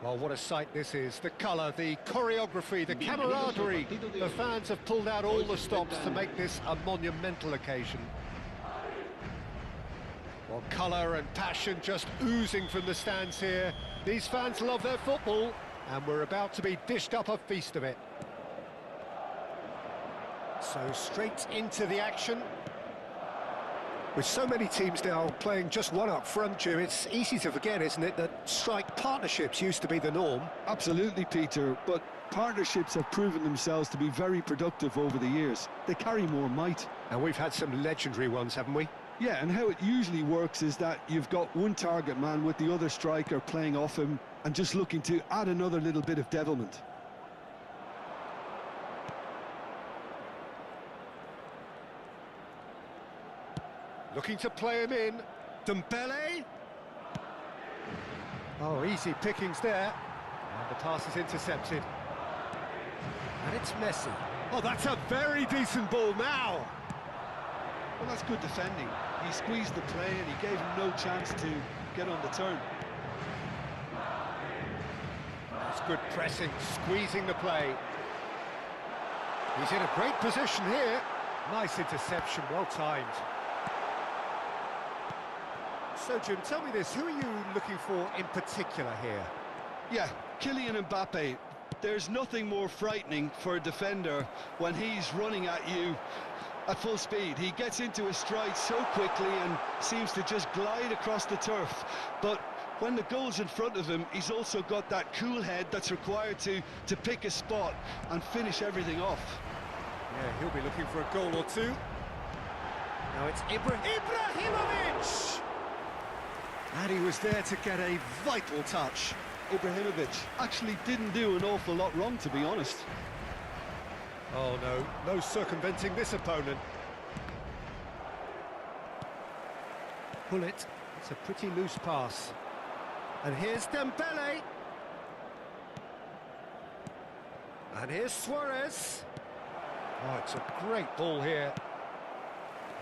Well, what a sight this is. The colour, the choreography, the camaraderie. The fans have pulled out all the stops to make this a monumental occasion. Well, colour and passion just oozing from the stands here. These fans love their football, and we're about to be dished up a feast of it. So straight into the action. With so many teams now playing just one up front, Jim, it's easy to forget, isn't it, that strike partnerships used to be the norm? Absolutely, Peter, but partnerships have proven themselves to be very productive over the years. They carry more might. And we've had some legendary ones, haven't we? Yeah, and how it usually works is that you've got one target man with the other striker playing off him and just looking to add another little bit of devilment. Looking to play him in. Dembele. Oh, easy pickings there. And the pass is intercepted. And it's Messi. Oh, that's a very decent ball now. Well, that's good defending. He squeezed the play and he gave him no chance to get on the turn. That's good pressing, squeezing the play. He's in a great position here. Nice interception, well timed. So, Jim, tell me this, who are you looking for in particular here? Yeah, Kylian Mbappe. There's nothing more frightening for a defender when he's running at you at full speed. He gets into his stride so quickly and seems to just glide across the turf. But when the goal's in front of him, he's also got that cool head that's required to pick a spot and finish everything off. Yeah, he'll be looking for a goal or two. Now it's Ibrahimovic! And he was there to get a vital touch. Ibrahimovic actually didn't do an awful lot wrong, to be honest. Oh no, no circumventing this opponent. Pull it. It's a pretty loose pass. And here's Dembele. And here's Suarez. Oh, it's a great ball here.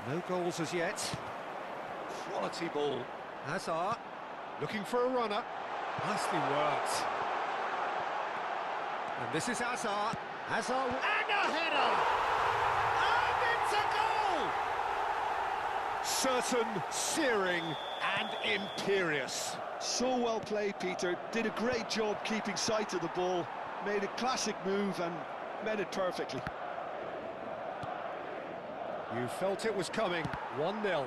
No goals as yet. Quality ball. Hazard, looking for a runner. Nicely worked. And this is Hazard. Hazard, and a header! And it's a goal! Certain, searing, and imperious. So well played, Peter. Did a great job keeping sight of the ball. Made a classic move and met it perfectly. You felt it was coming. 1-0.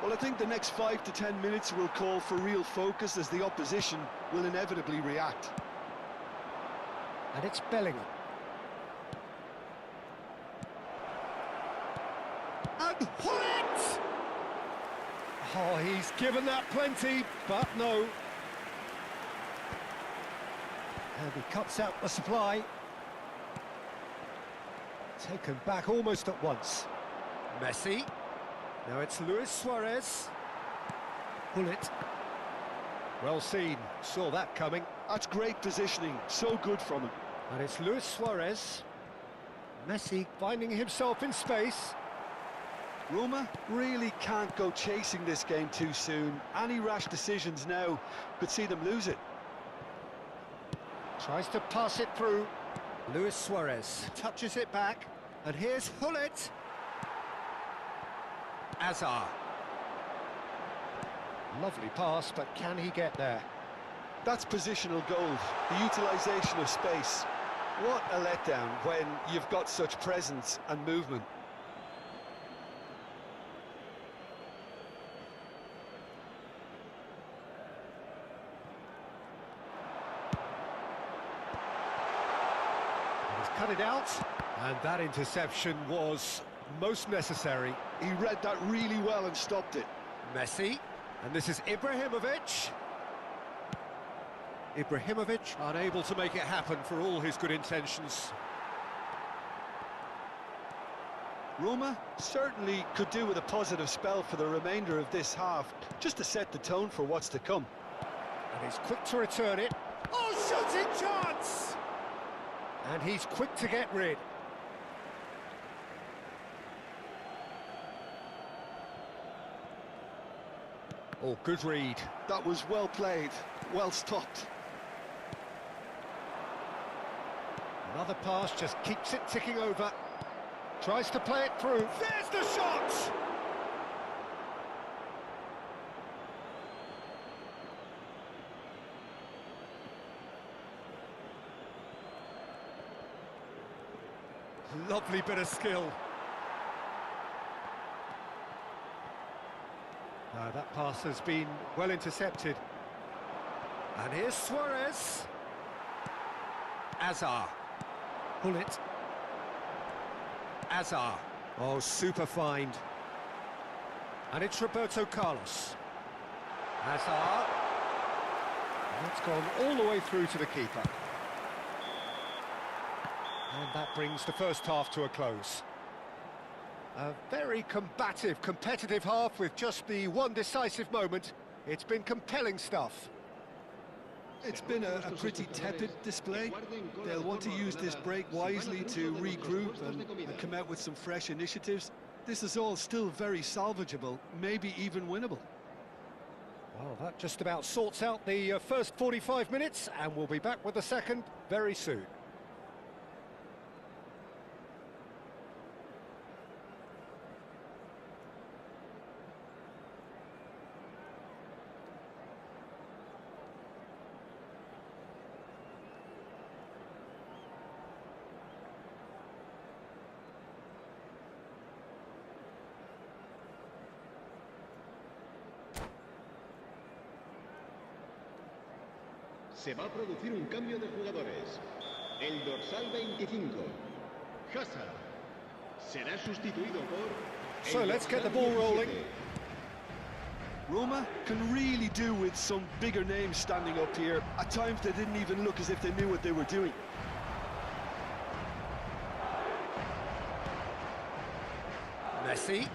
Well, I think the next 5 to 10 minutes will call for real focus as the opposition will inevitably react. And it's Bellingham. And Hullet! Oh, he's given that plenty, but no. And he cuts out the supply. Taken back almost at once. Messi. Now it's Luis Suarez. Pull it. Well seen. Saw that coming. That's great positioning. So good from him. And it's Luis Suarez. Messi finding himself in space. Roma really can't go chasing this game too soon. Any rash decisions now could see them lose it. Tries to pass it through. Luis Suarez touches it back. And here's Hullet. Hazard. Lovely pass, but can he get there? That's positional goal, the utilisation of space. What a letdown when you've got such presence and movement. cut it out. And that interception was most necessary. He read that really well and stopped it. Messi, and this is Ibrahimovic. Ibrahimovic unable to make it happen for all his good intentions. Roma certainly could do with a positive spell for the remainder of this half, just to set the tone for what's to come. And he's quick to return it. Oh, shooting chance! And he's quick to get rid. Oh, good read. That was well played, well stopped. Another pass just keeps it ticking over. Tries to play it through. There's the shot! Lovely bit of skill. That pass has been well intercepted. And here's Suarez. Azar. Pull it. Azar. Oh, super find. And it's Roberto Carlos. Azar. And that's gone all the way through to the keeper. And that brings the first half to a close. A very combative, competitive half with just the one decisive moment. It's been compelling stuff. It's been a pretty tepid display. They'll want to use this break wisely to regroup and come out with some fresh initiatives. This is all still very salvageable, maybe even winnable. Well, that just about sorts out the first 45 minutes, and we'll be back with the second very soon. Se va a producir un cambio de jugadores. El dorsal 25, Hazard, será sustituido por... So let's get the ball rolling. Roma can really do with some bigger names standing up here. At times they didn't even look as if they knew what they were doing. Messi.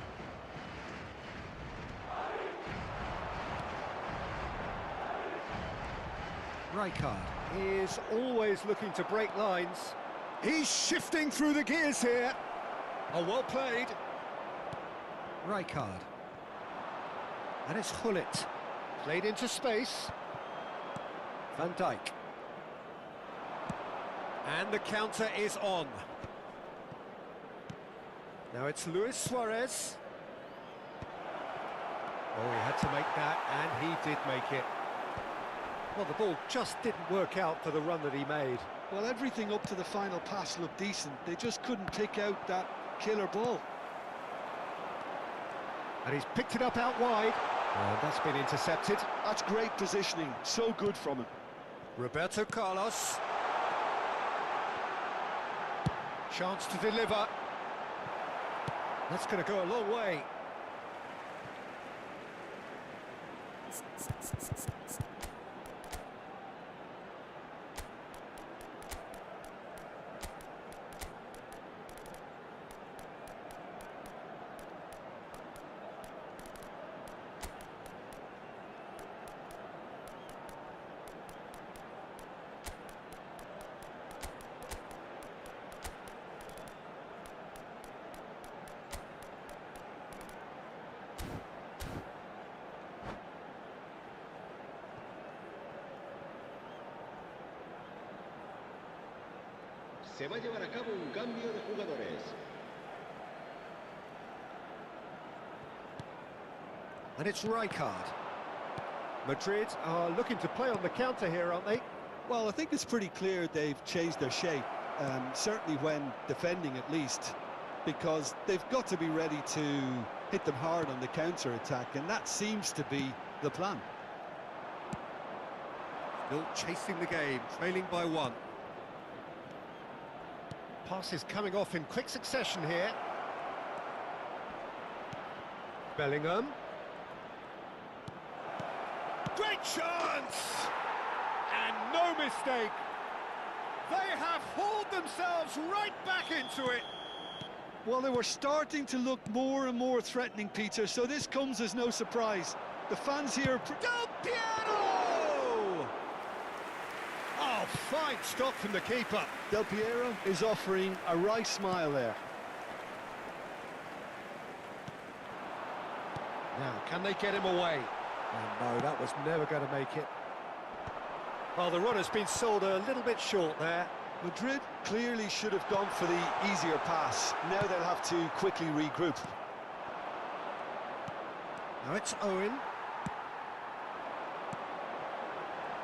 Rijkaard is always looking to break lines. He's shifting through the gears here. Oh, well played. Rijkaard. And it's Gullit. Played into space. Van Dijk. And the counter is on. Now it's Luis Suarez. Oh, he had to make that, and he did make it. Well, the ball just didn't work out for the run that he made. Well, everything up to the final pass looked decent. They just couldn't pick out that killer ball. And he's picked it up out wide. And that's been intercepted. That's great positioning. So good from him. Roberto Carlos. Chance to deliver. That's going to go a long way. Se va a llevar a cabo un cambio de jugadores. And it's Rijkaard. Madrid are looking to play on the counter here, aren't they? Well, I think it's pretty clear they've changed their shape, certainly when defending at least, because they've got to be ready to hit them hard on the counter-attack, and that seems to be the plan. Still chasing the game, trailing by one. Passes coming off in quick succession here. Bellingham. Great chance! And no mistake. They have hauled themselves right back into it. Well, they were starting to look more and more threatening, Peter, so this comes as no surprise. The fans here... Del Piero! Oh, fine stop from the keeper. Del Piero is offering a wry smile there. Now, can they get him away? Oh, no, that was never going to make it. Well, the run has been sold a little bit short there. Madrid clearly should have gone for the easier pass. Now they'll have to quickly regroup. Now it's Owen.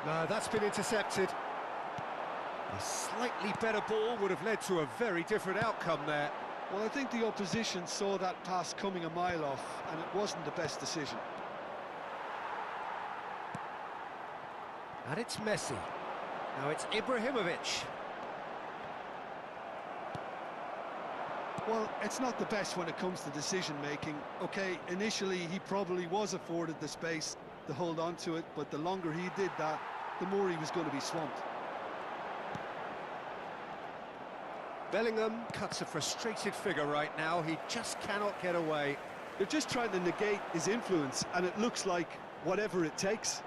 No, that's been intercepted. A slightly better ball would have led to a very different outcome there. Well, I think the opposition saw that pass coming a mile off, and it wasn't the best decision. And it's Messi. Now it's Ibrahimovic. Well, it's not the best when it comes to decision-making. Okay, initially he probably was afforded the space to hold on to it, but the longer he did that, the more he was going to be swamped. Bellingham cuts a frustrated figure right now. He just cannot get away. They're just trying to negate his influence, and it looks like whatever it takes.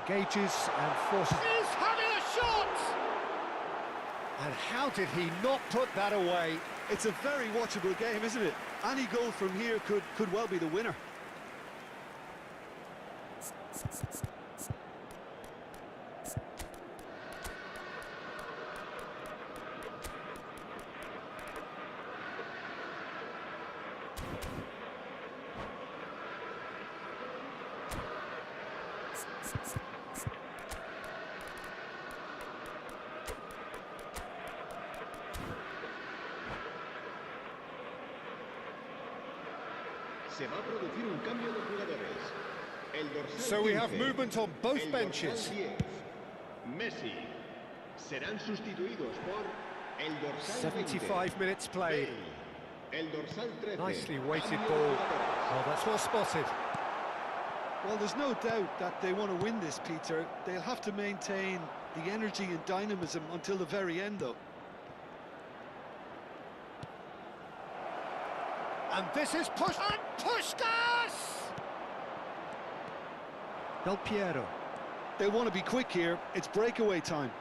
Engages and forces... He's having a shot! And how did he not put that away? It's a very watchable game, isn't it? Any goal from here could well be the winner. Se va a producir un cambio de jugadores. El dorsal So we have 15, movement on both el benches. dorsal 10, Messi. Serán sustituidos por el dorsal 75 minutes played. El dorsal 13. Nicely weighted Cambio de ball. jugadores. Oh, that's well spotted. Well, there's no doubt that they want to win this, Peter. They'll have to maintain the energy and dynamism until the very end, though. And this is push and Puskás! Del Piero. They want to be quick here. It's breakaway time.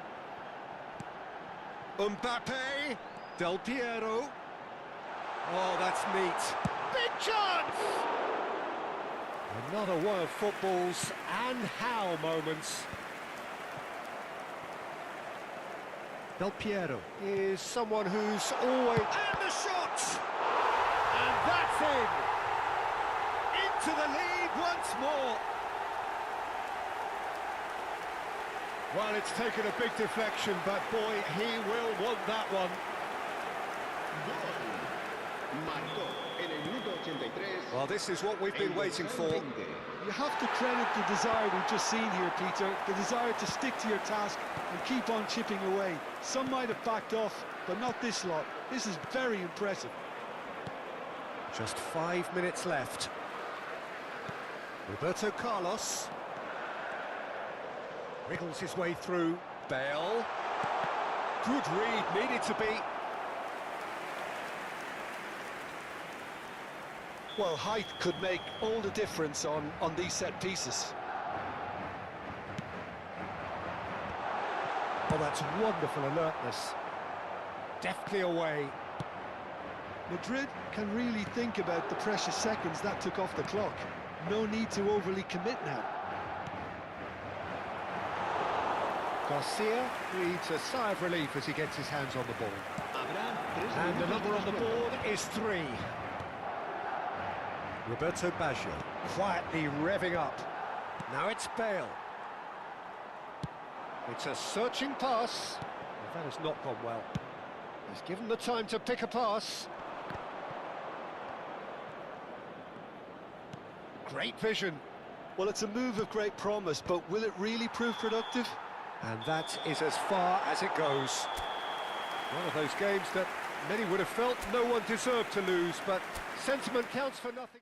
Mbappe. Del Piero. Oh, that's neat. Big chance! Another one of football's and how moments. Del Piero is someone who's always... And the shot! And that's in! Into the lead once more. Well, it's taken a big deflection, but boy, he will want that one. Marcó en el minuto 83. Well, this is what we've been waiting for. You have to credit the desire we've just seen here, Peter. The desire to stick to your task and keep on chipping away. Some might have backed off, but not this lot. This is very impressive. Just 5 minutes left. Roberto Carlos. Wriggles his way through. Bale. Good read, needed to be. Well, height could make all the difference on these set pieces. Oh, that's wonderful alertness. Deftly away. Madrid can really think about the precious seconds that took off the clock. No need to overly commit now. Garcia breathes a sigh of relief as he gets his hands on the ball. And the number on the board is 3. Roberto Baggio quietly revving up. Now it's Bale. It's a searching pass. Well, that has not gone well. He's given the time to pick a pass. Great vision. Well, it's a move of great promise, but will it really prove productive? And that is as far as it goes. One of those games that many would have felt no one deserved to lose, but sentiment counts for nothing.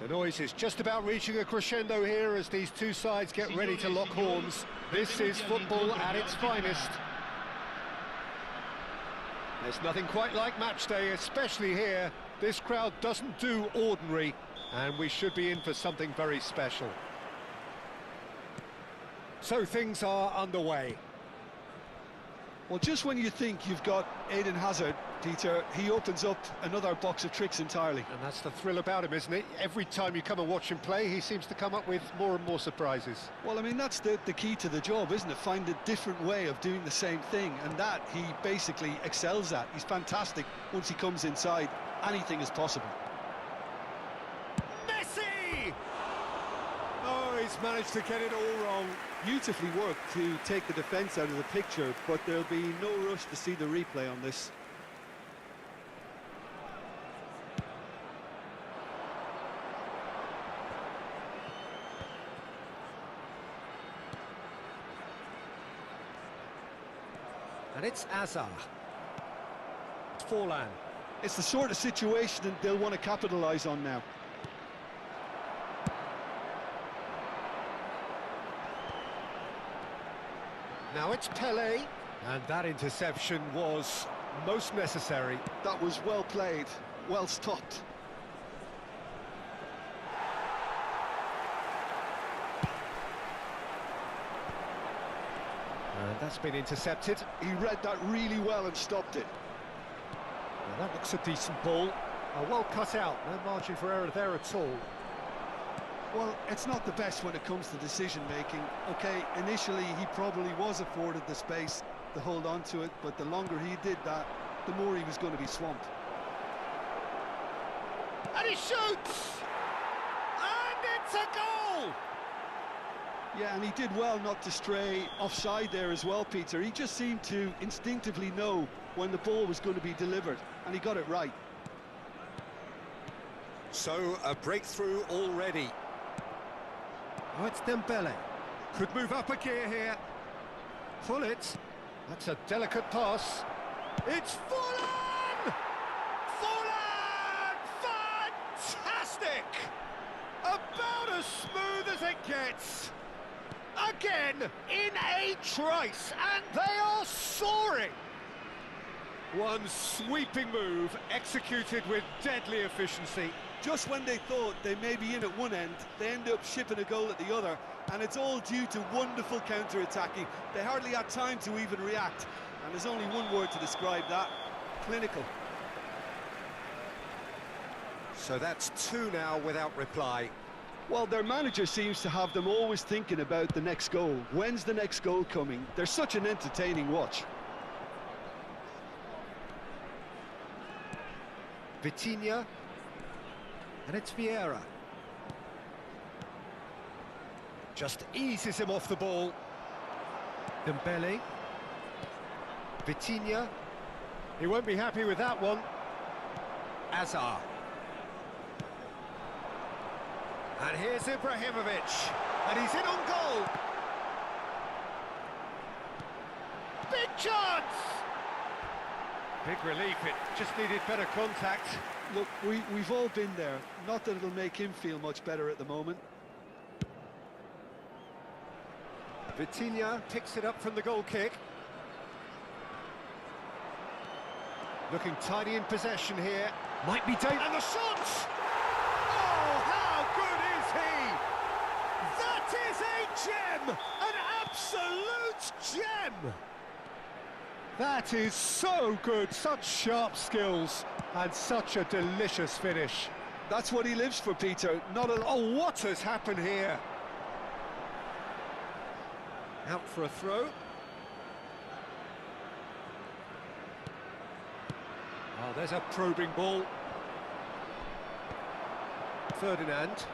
The noise is just about reaching a crescendo here as these two sides get ready to lock horns. This is football at its finest. There's nothing quite like match day, especially here. This crowd doesn't do ordinary, and we should be in for something very special. So things are underway. Well, just when you think you've got Eden Hazard, Peter, he opens up another box of tricks entirely. And that's the thrill about him, isn't it? Every time you come and watch him play, he seems to come up with more and more surprises. Well, I mean, that's the key to the job, isn't it? Find a different way of doing the same thing, and that he basically excels at. He's fantastic. Once he comes inside, anything is possible. Messi! Oh, he's managed to get it all wrong. Beautifully worked to take the defence out of the picture, but there'll be no rush to see the replay on this. And it's Azar. It's Forlan. It's the sort of situation that they'll want to capitalise on now. Now it's Pele, and that interception was most necessary. That was well played, well stopped. And that's been intercepted. He read that really well and stopped it. Now that looks a decent ball. Well cut out, no margin for error there at all. Well, it's not the best when it comes to decision-making. OK, initially he probably was afforded the space to hold on to it, but the longer he did that, the more he was going to be swamped. And he shoots! And it's a goal! Yeah, and he did well not to stray offside there as well, Peter. He just seemed to instinctively know when the ball was going to be delivered, and he got it right. So, a breakthrough already. Oh, it's Dembele. Could move up a gear here. Pull it. That's a delicate pass. It's Fulham! Fulham! Fantastic! About as smooth as it gets. Again, in a trice, and they are soaring. One sweeping move, executed with deadly efficiency. Just when they thought they may be in at one end, they end up shipping a goal at the other, and it's all due to wonderful counter-attacking. They hardly had time to even react, and there's only one word to describe that: clinical. So that's two now without reply. Well, their manager seems to have them always thinking about the next goal. When's the next goal coming? They're such an entertaining watch. Vitinha. And it's Vieira. Just eases him off the ball. Dembele. Vitinha. He won't be happy with that one. Azar. And here's Ibrahimovic. And he's in on goal. Big chance! Big relief, it just needed better contact. Look, we've all been there. Not that it'll make him feel much better at the moment. Vitinha picks it up from the goal kick. Looking tidy in possession here. Might be dangerous. And the shot! Oh, how good is he? That is a gem! An absolute gem! That is so good, such sharp skills, and such a delicious finish. That's what he lives for, Peter. Not a... Oh, what has happened here? Out for a throw. Oh, there's a probing ball. Ferdinand.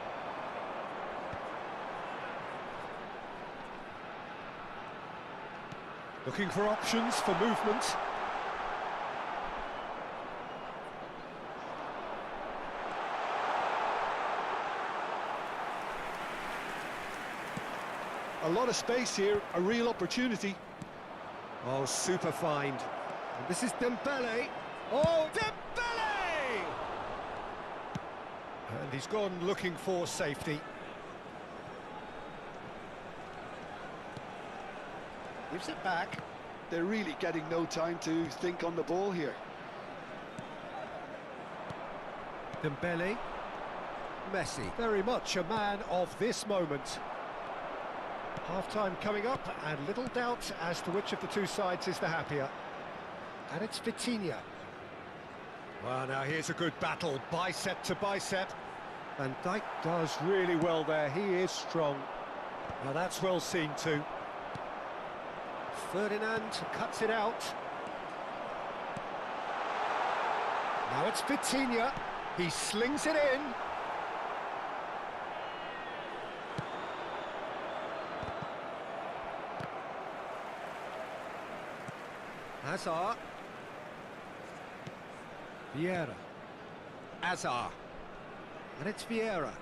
Looking for options for movement. A lot of space here, a real opportunity. Oh, super find. And this is Dembele. Oh, Dembele! And he's gone looking for safety. Gives it back. They're really getting no time to think on the ball here. Dembele. Messi, very much a man of this moment. Half-time coming up, and little doubt as to which of the two sides is the happier. And it's Vitinha. Well, now here's a good battle, bicep to bicep. Van Dijk does really well there, he is strong. Now that's well seen too. Ferdinand cuts it out. Now it's Vitinha. He slings it in. Azar. Vieira. Azar. And it's Vieira.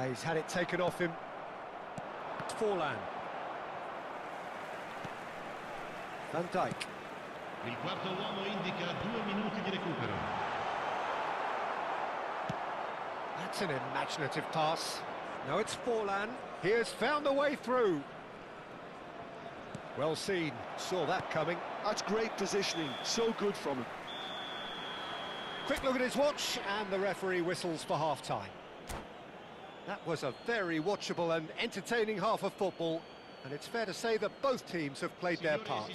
He's had it taken off him. Forlan. Van Dijk. Il quarto uomo indica 2 minuti di recupero. That's an imaginative pass. Now it's Forlan. He has found a way through. Well seen. Saw that coming. That's great positioning. So good from him. Quick look at his watch, and the referee whistles for half-time. That was a very watchable and entertaining half of football, and it's fair to say that both teams have played their part.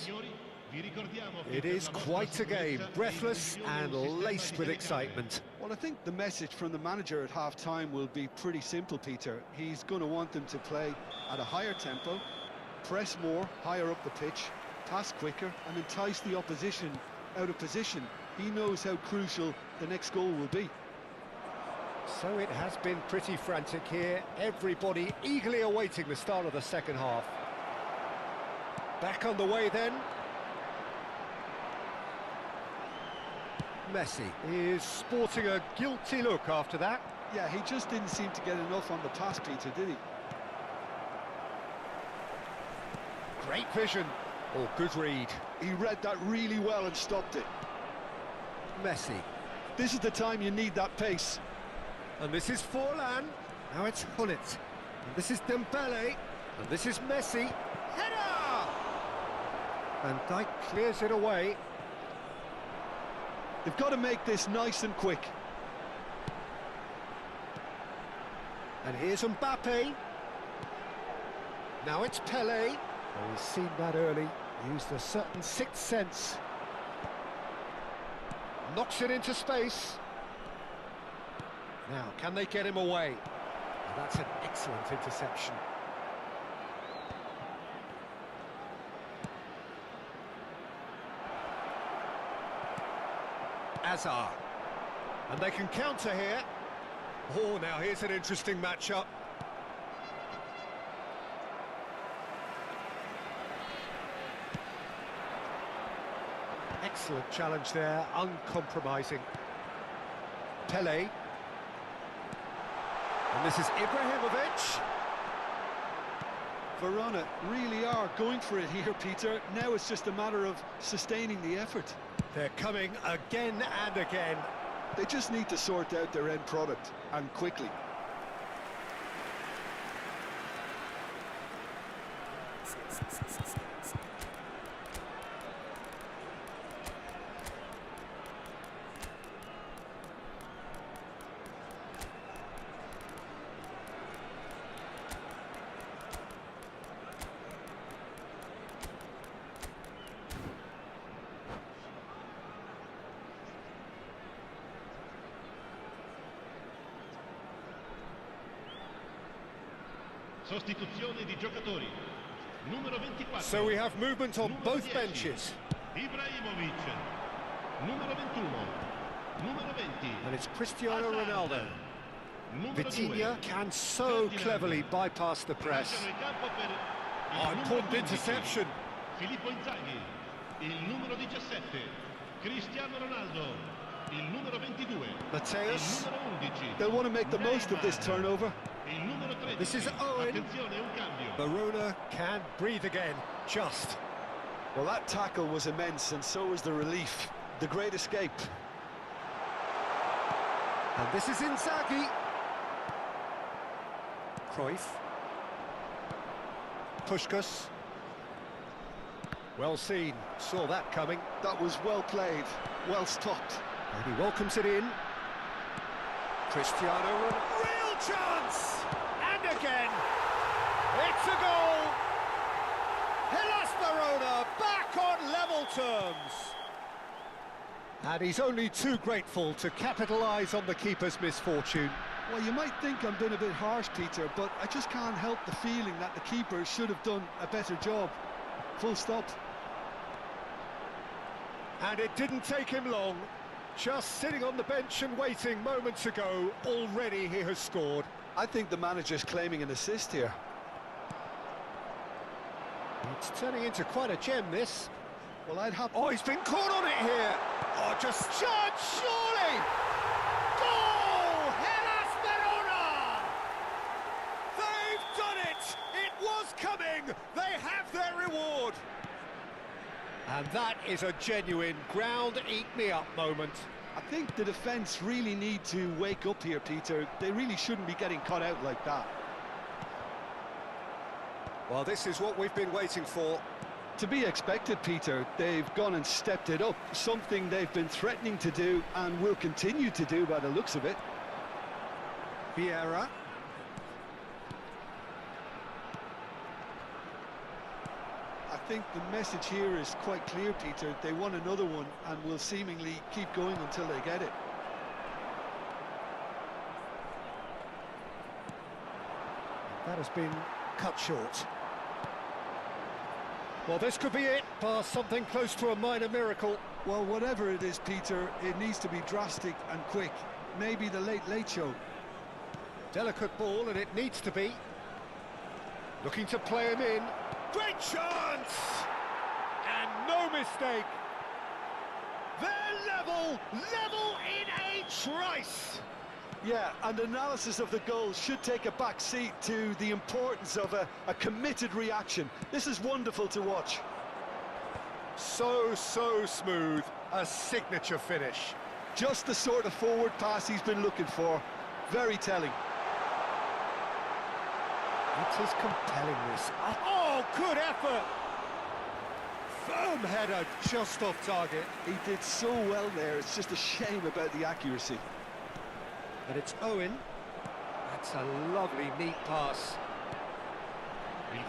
It is quite a game, breathless and laced with excitement. Well, I think the message from the manager at half-time will be pretty simple, Peter. He's going to want them to play at a higher tempo, press more, higher up the pitch, pass quicker, and entice the opposition out of position. He knows how crucial the next goal will be. So it has been pretty frantic here. Everybody eagerly awaiting the start of the second half. Back on the way then. Messi is sporting a guilty look after that. Yeah, he just didn't seem to get enough on the pass, Peter, did he? Great vision. Oh, good read. He read that really well and stopped it. Messi. This is the time you need that pace. And this is Forlan. Now it's Hullet. And this is Dembele. And this is Messi. Header! Van Dijk clears it away. They've got to make this nice and quick. And here's Mbappe. Now it's Pele. Oh, he's seen that early. Used a certain sixth sense. Knocks it into space. Now, can they get him away? Oh, that's an excellent interception. Hazard. And they can counter here. Oh, now here's an interesting matchup. Excellent challenge there, uncompromising. Pele. And this is Ibrahimovic. Verona really are going for it here, Peter. Now it's just a matter of sustaining the effort. They're coming again and again. They just need to sort out their end product, and quickly. Sostituzione di giocatori. Numero 24. So we have movement on Numero both 10. benches. Ibrahimovic. Numero 21. Numero 20. And it's Cristiano Hazard. Ronaldo. Numero Vitinha 2. can so cleverly bypass the press. Lasciano il campo per il Oh, numero important 15. interception. Filippo Inzaghi. Il numero 17. Cristiano Ronaldo. Il numero 22. Mateus. Il numero 11. They'll want to make the most of this Neymar. turnover. Il numero 13. This is Owen. Attenzione, un cambio. Verona can breathe again, just. Well, that tackle was immense, and so was the relief. The great escape. And this is Inzaghi. Cruyff. Puskás. Well seen, saw that coming. That was well played, well stopped. And he welcomes it in. Cristiano Ronaldo. Real chance! And again, it's a goal! Hellas Verona back on level terms. And he's only too grateful to capitalise on the keeper's misfortune. Well, you might think I'm being a bit harsh, Peter, but I just can't help the feeling that the keeper should have done a better job. Full stop. And it didn't take him long. Just sitting on the bench and waiting moments ago, already he has scored. I think the manager's claiming an assist here. It's turning into quite a gem, this. Well, I'd have... Oh, he's been caught on it here. Oh, just judge, surely. Goal! Hellas Verona! They've done it! It was coming! They have their reward! And that is a genuine ground-eat-me-up moment. I think the defence really need to wake up here, Peter. They really shouldn't be getting caught out like that. Well, this is what we've been waiting for. To be expected, Peter. They've gone and stepped it up, something they've been threatening to do and will continue to do by the looks of it. Vieira. I think the message here is quite clear, Peter. They want another one and will seemingly keep going until they get it. That has been cut short. Well, this could be it, past something close to a minor miracle. Well, whatever it is, Peter, it needs to be drastic and quick. Maybe the late show. Delicate ball, and it needs to be. Looking to play him in. Great chance! And no mistake. They're level in a trice. Yeah, and analysis of the goal should take a back seat to the importance of a committed reaction. This is wonderful to watch. So smooth, a signature finish. Just the sort of forward pass he's been looking for. Very telling. It is compelling, this. Oh, good effort! Firm header, just off target. He did so well there, it's just a shame about the accuracy. And it's Owen. That's a lovely, neat pass.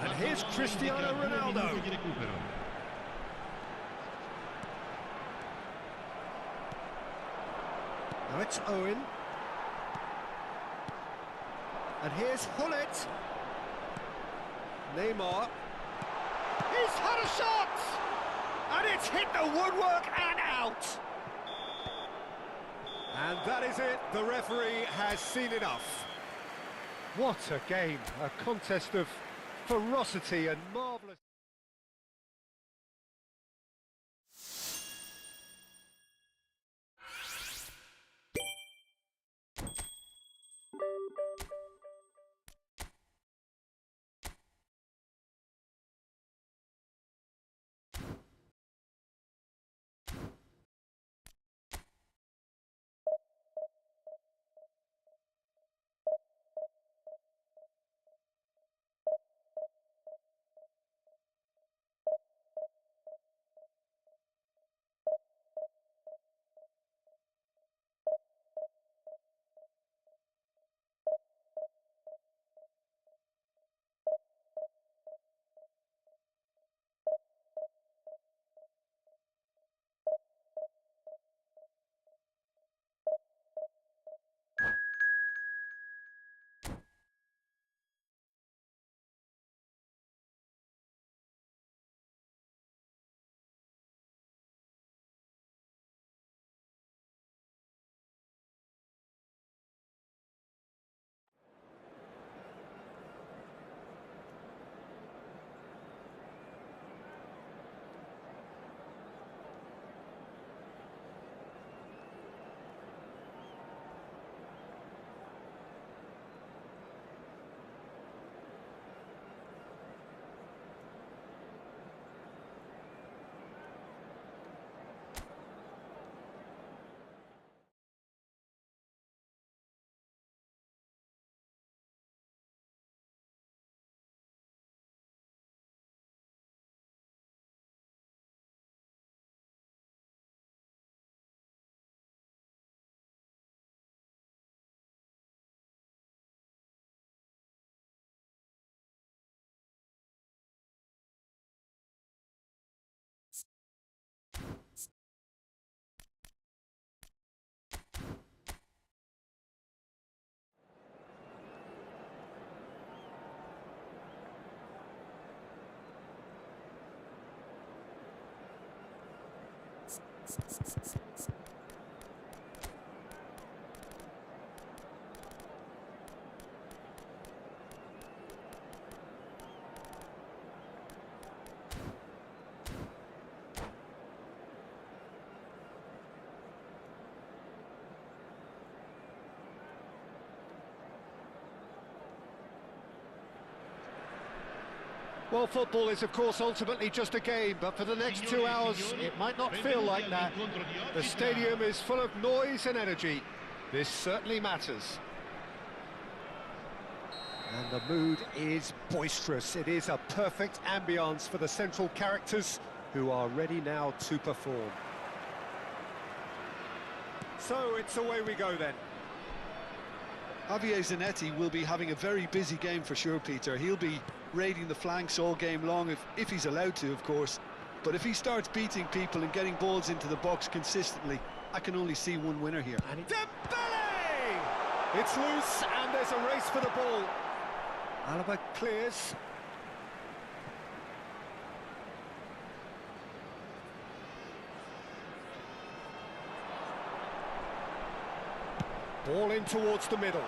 And here's Cristiano Ronaldo. Now it's Owen. And here's Hullet. Neymar. He's had a shot! And it's hit the woodwork and out. And that is it. The referee has seen enough. What a game. A contest of ferocity and marvellous... Well, football is, of course, ultimately just a game, but for the next 2 hours, it might not feel like that. The stadium is full of noise and energy. This certainly matters. And the mood is boisterous. It is a perfect ambience for the central characters who are ready now to perform. So it's away we go then. Javier Zanetti will be having a very busy game for sure, Peter. He'll be raiding the flanks all game long, if he's allowed to, of course. But if he starts beating people and getting balls into the box consistently, I can only see one winner here. And Dembele! It's loose, and there's a race for the ball. Alaba clears. Ball in towards the middle.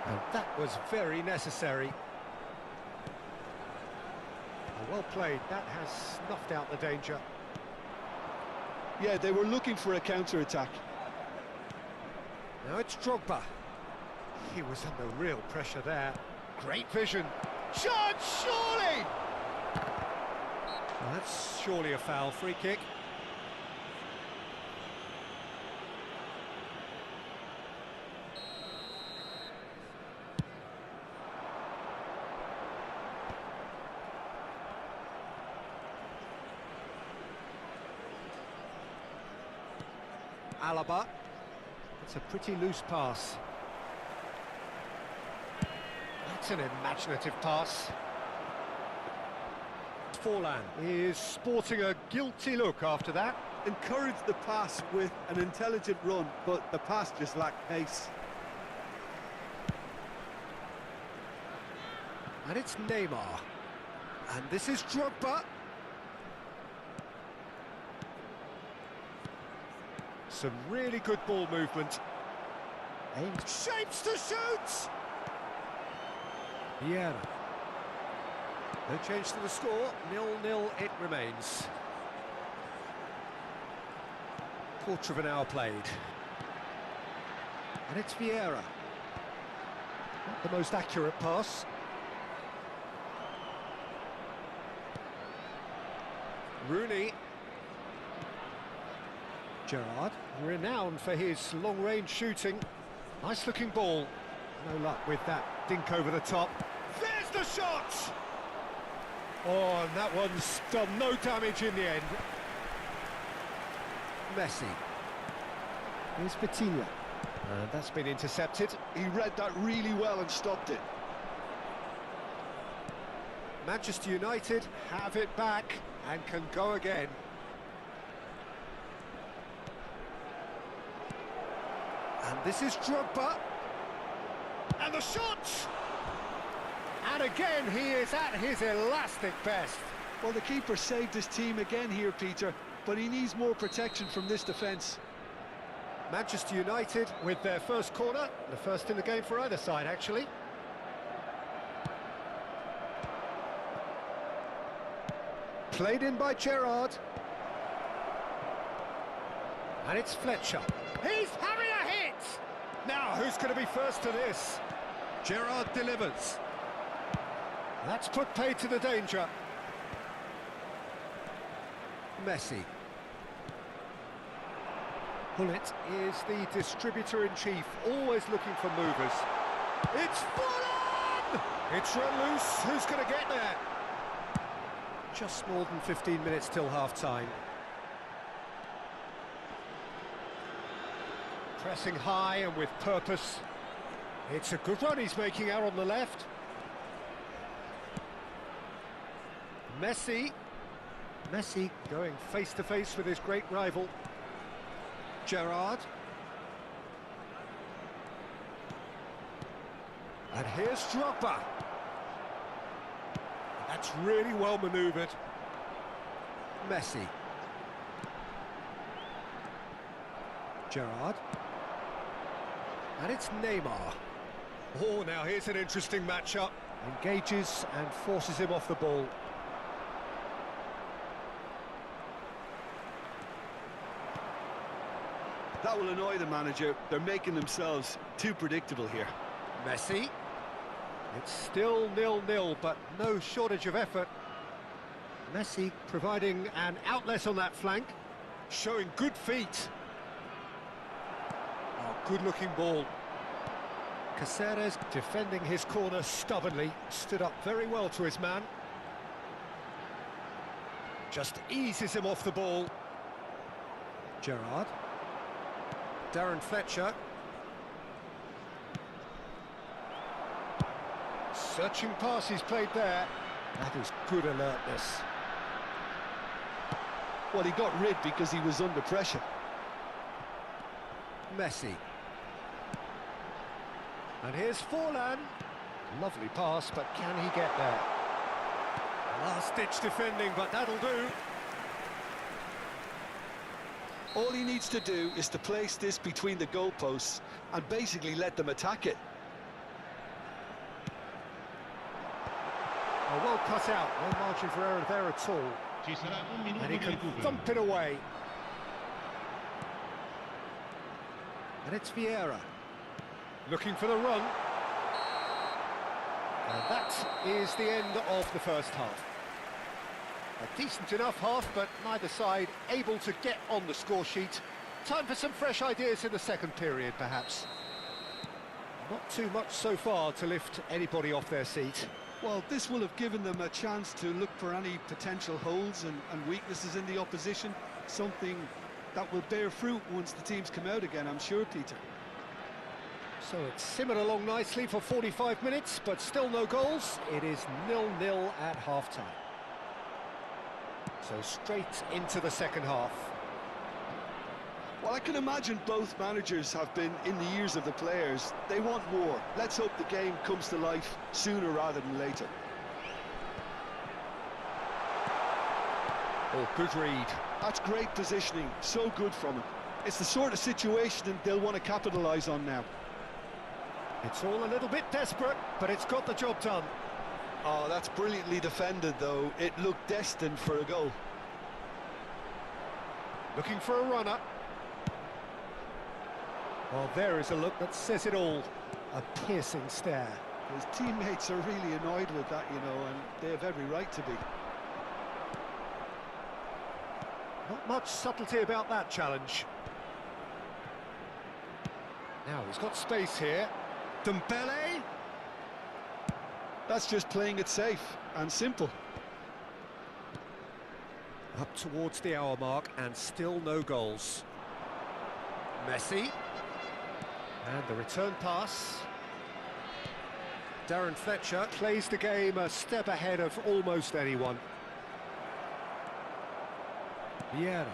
And that was very necessary. Well played, that has snuffed out the danger. Yeah, they were looking for a counter-attack. Now it's Drogba. He was under real pressure there. Great vision. Shot, surely! Well, that's surely a foul. Free kick. Alaba. It's a pretty loose pass. That's an imaginative pass. Forlan is sporting a guilty look after that. Encouraged the pass with an intelligent run, but the pass just lacked pace. And it's Neymar. And this is Drogba. Some really good ball movement. Aimed. Shapes to shoot! Vieira. No change to the score, 0-0 it remains. Quarter of an hour played. And it's Vieira. Not the most accurate pass. Rooney. Gerrard, renowned for his long-range shooting. Nice-looking ball. No luck with that dink over the top. There's the shot! Oh, and that one's done no damage in the end. Messi. Here's Vitinha. And that's been intercepted. He read that really well and stopped it. Manchester United have it back and can go again. And this is Drogba. And the shot! And again, he is at his elastic best. Well, the keeper saved his team again here, Peter, but he needs more protection from this defence. Manchester United with their first corner, the first in the game for either side, actually. Played in by Gerrard. And it's Fletcher. He's having a hit! Now, who's going to be first to this? Gerrard delivers. That's put paid to the danger. Messi. Hullet is the distributor-in-chief, always looking for movers. It's Fulham! It's run loose. Who's going to get there? Just more than 15 minutes till half-time. Pressing high and with purpose. It's a good run he's making out on the left. Messi. Messi going face-to-face with his great rival. Gerrard. And here's Drogba. That's really well manoeuvred. Messi. Gerrard. And it's Neymar. Oh, now here's an interesting matchup. Engages and forces him off the ball. That will annoy the manager. They're making themselves too predictable here. Messi. It's still 0-0, but no shortage of effort. Messi providing an outlet on that flank, showing good feet. Oh, good-looking ball. Caceres defending his corner stubbornly, stood up very well to his man. Just eases him off the ball. Gerrard. Darren Fletcher. Searching pass he's played there. That is good alertness. Well, he got rid because he was under pressure. Messi. And here's Forlan. Lovely pass, but can he get there? Last-ditch defending, but that'll do. All he needs to do is to place this between the goalposts and basically let them attack it. Oh, well cut out, no margin for error there at all. And he can thump it away. And it's Vieira. Looking for the run. And that is the end of the first half. A decent enough half, but neither side able to get on the score sheet. Time for some fresh ideas in the second period, perhaps. Not too much so far to lift anybody off their seat. Well, this will have given them a chance to look for any potential holes and weaknesses in the opposition, something that will bear fruit once the teams come out again, I'm sure, Peter. So it's simmered along nicely for 45 minutes, but still no goals. It is 0-0 at half-time. So straight into the second half. Well, I can imagine both managers have been in the ears of the players. They want more. Let's hope the game comes to life sooner rather than later. Oh, good read. That's great positioning. So good from him. It's the sort of situation they'll want to capitalise on now. It's all a little bit desperate, but it's got the job done. Oh, that's brilliantly defended, though. It looked destined for a goal. Looking for a runner. Well, there is a look that says it all. A piercing stare. His teammates are really annoyed with that, you know, and they have every right to be. Not much subtlety about that challenge. Now he's got space here. Dembele. That's just playing it safe and simple. Up towards the hour mark and still no goals. Messi. And the return pass. Darren Fletcher plays the game a step ahead of almost anyone. Vieira.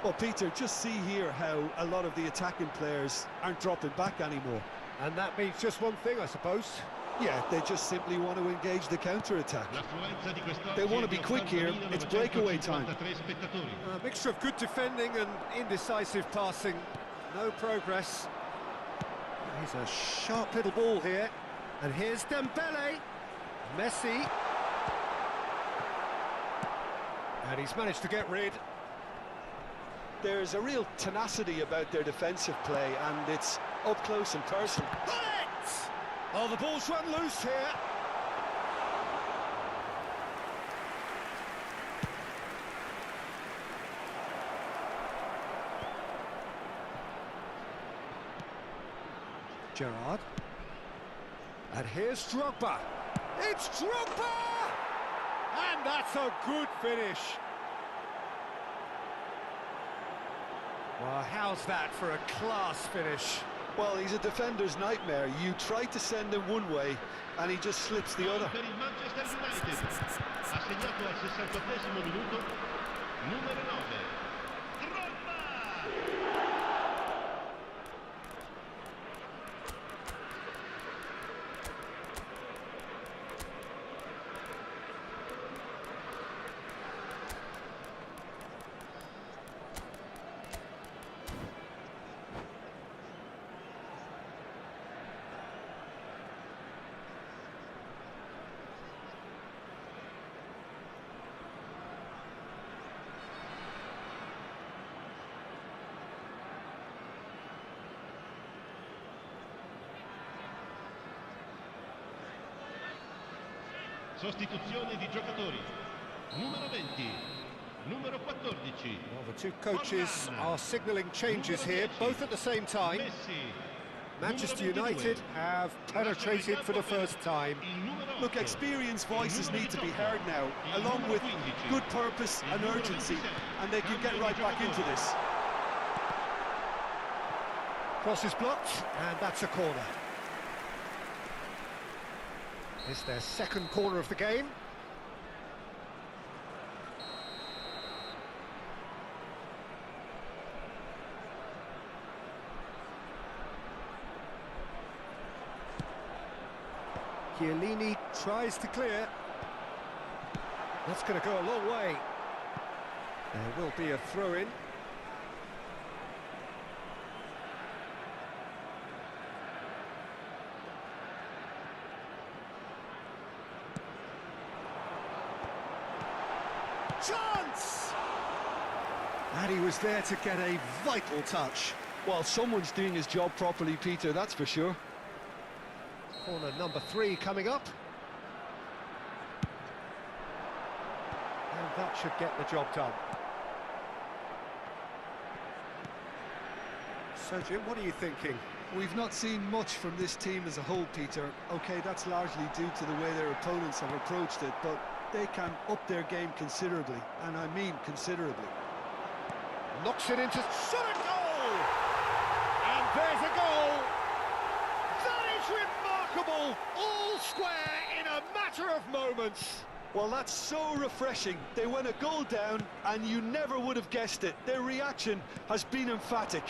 Well, Peter, just see here how a lot of the attacking players aren't dropping back anymore. And that means just one thing, I suppose. Yeah, they just simply want to engage the counter-attack. They want to be quick here, it's breakaway time. A mixture of good defending and indecisive passing. No progress. Here's a sharp little ball here. And here's Dembele. Messi. And he's managed to get rid. There's a real tenacity about their defensive play, and it's up close and personal. Oh, the ball's run loose here. Gerrard. And here's Drogba. It's Drogba! And that's a good finish. Well, how's that for a class finish? Well, he's a defender's nightmare. You try to send him one way, and he just slips the other. Sostituzione di giocatori. Numero 20, numero 14. Well, the two coaches are signalling changes here, both at the same time. Manchester United have penetrated for the first time. Look, experienced voices need to be heard now, along with good purpose and urgency, and they can get right back into this. Cross is blocked, and that's a corner. It's their second corner of the game. Chiellini tries to clear. That's going to go a long way. There will be a throw-in. Chance! And he was there to get a vital touch. Well, someone's doing his job properly, Peter, that's for sure. Corner number 3 coming up. And that should get the job done. So, Jim, what are you thinking? We've not seen much from this team as a whole, Peter. OK, that's largely due to the way their opponents have approached it, but they can up their game considerably, and I mean considerably. Knocks it into... shot a goal! And there's a goal! That is remarkable! All square in a matter of moments! Well, that's so refreshing. They went a goal down, and you never would have guessed it. Their reaction has been emphatic.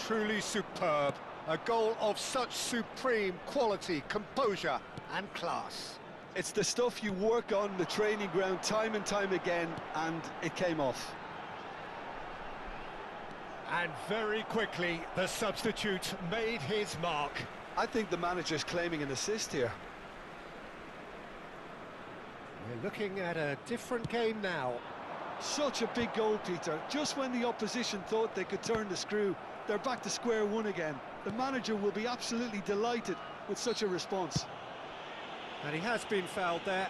Truly superb. A goal of such supreme quality, composure and class. It's the stuff you work on the training ground time and time again, and it came off. And very quickly, the substitute made his mark. I think the manager's claiming an assist here. We're looking at a different game now. Such a big goal, Peter. Just when the opposition thought they could turn the screw, they're back to square one again. The manager will be absolutely delighted with such a response. And he has been fouled there.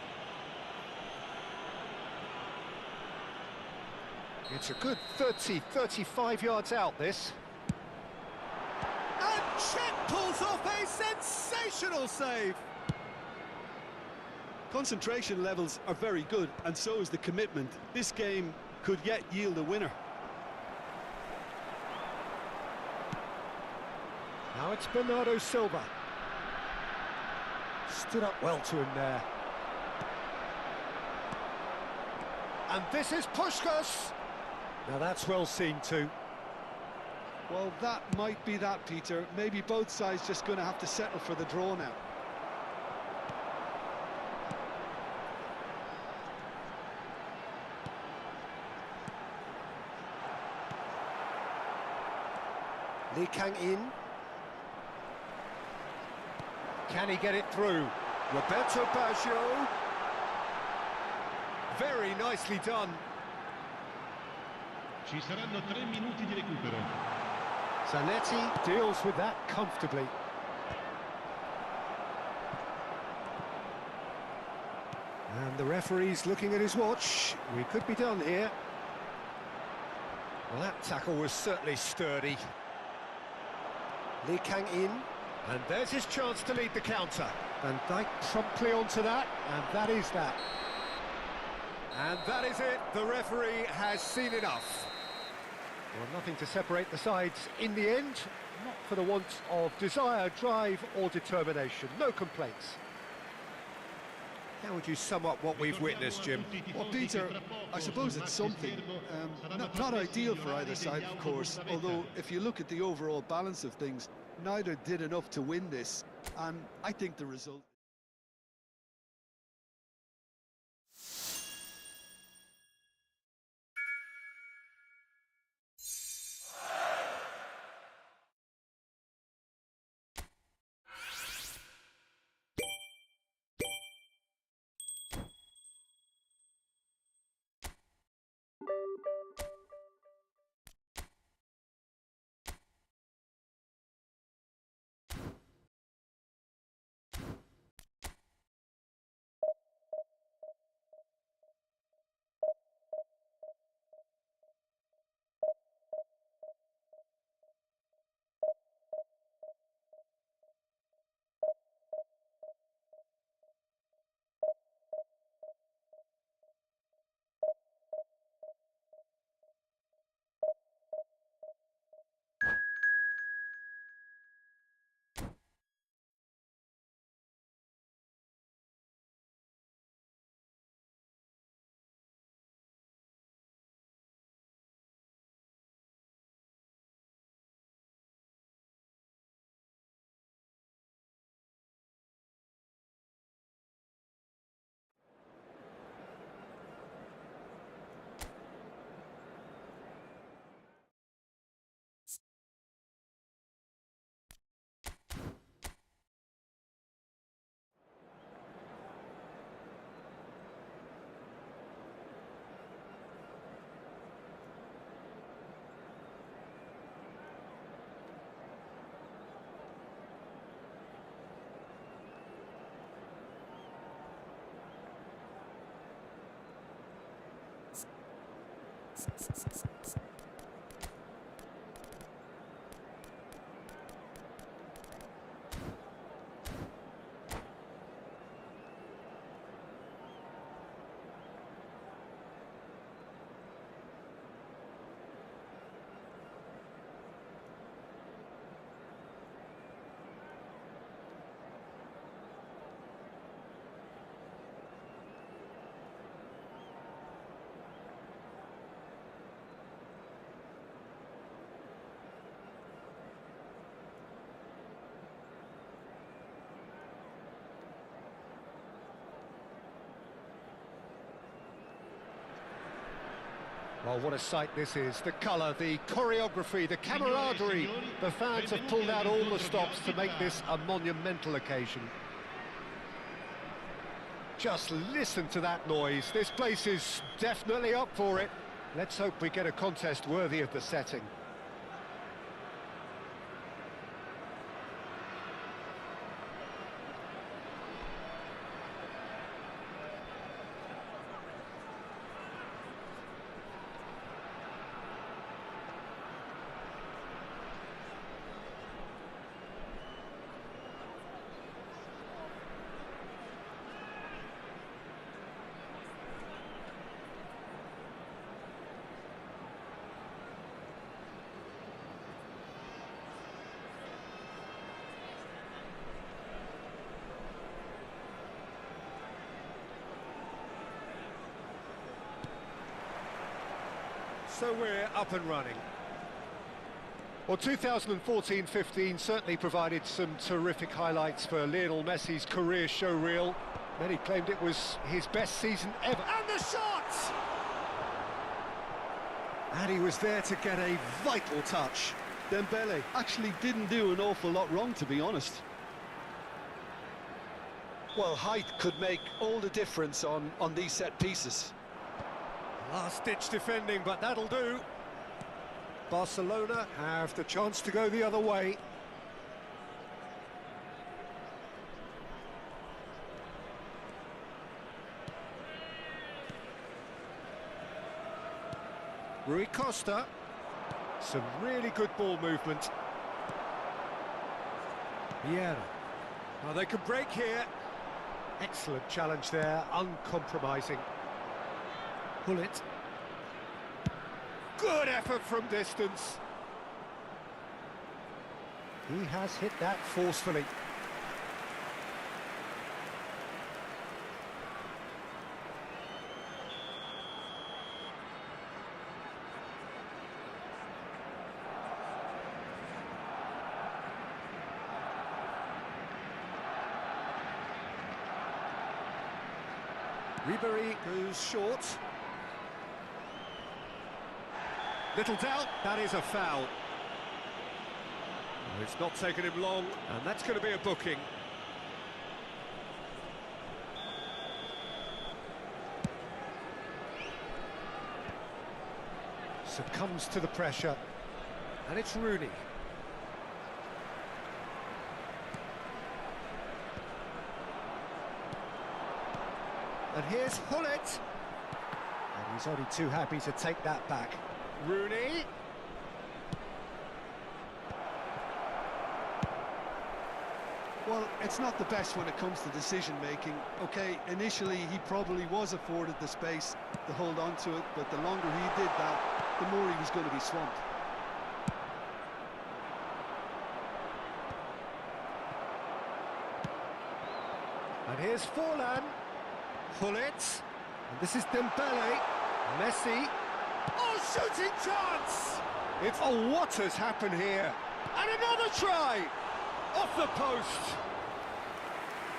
It's a good 30, 35 yards out, this. And Chet pulls off a sensational save. Concentration levels are very good, and so is the commitment. This game could yet yield a winner. Now it's Bernardo Silva. Stood up well to him there. And this is Puskás. Now that's well seen too. Well, that might be that, Peter. Maybe both sides just going to have to settle for the draw now. Lee Kang-in. Can he get it through? Roberto Baggio. Very nicely done. Ci saranno 3 minuti di recupero. Zanetti deals with that comfortably. And the referee's looking at his watch. We could be done here. Well, that tackle was certainly sturdy. Lee Kang-in. And there's his chance to lead the counter. Van Dijk promptly onto that, and that is that. And that is it. The referee has seen enough. Well, nothing to separate the sides in the end. Not for the want of desire, drive or determination. No complaints. How would you sum up what we've witnessed, Jim? Well, Peter, I suppose it's something. Not ideal for either side, of course, although if you look at the overall balance of things, neither did enough to win this, and I think the result... Well, what a sight this is. The colour, the choreography, the camaraderie. The fans have pulled out all the stops to make this a monumental occasion. Just listen to that noise. This place is definitely up for it. Let's hope we get a contest worthy of the setting. So we're up and running. Well, 2014-15 certainly provided some terrific highlights for Lionel Messi's career showreel. Many claimed it was his best season ever. And the shot! And he was there to get a vital touch. Dembele actually didn't do an awful lot wrong, to be honest. Well, height could make all the difference on these set pieces. Last-ditch defending, but that'll do. Barcelona have the chance to go the other way. Rui Costa. Some really good ball movement. Vieira. Now they can break here. Excellent challenge there, uncompromising. Pull it. Good effort from distance. He has hit that forcefully. Ribery goes short. Little doubt, that is a foul. It's not taken him long, and that's going to be a booking. Succumbs to the pressure, and it's Rooney. And here's Hullet. And he's only too happy to take that back. Rooney. Well, it's not the best when it comes to decision-making. Okay, initially he probably was afforded the space to hold on to it, but the longer he did that, the more he was going to be swamped. And here's Forlan. Hullet. And this is Dembele. Messi. Oh, shooting chance! It's, oh, what has happened here? And another try! Off the post!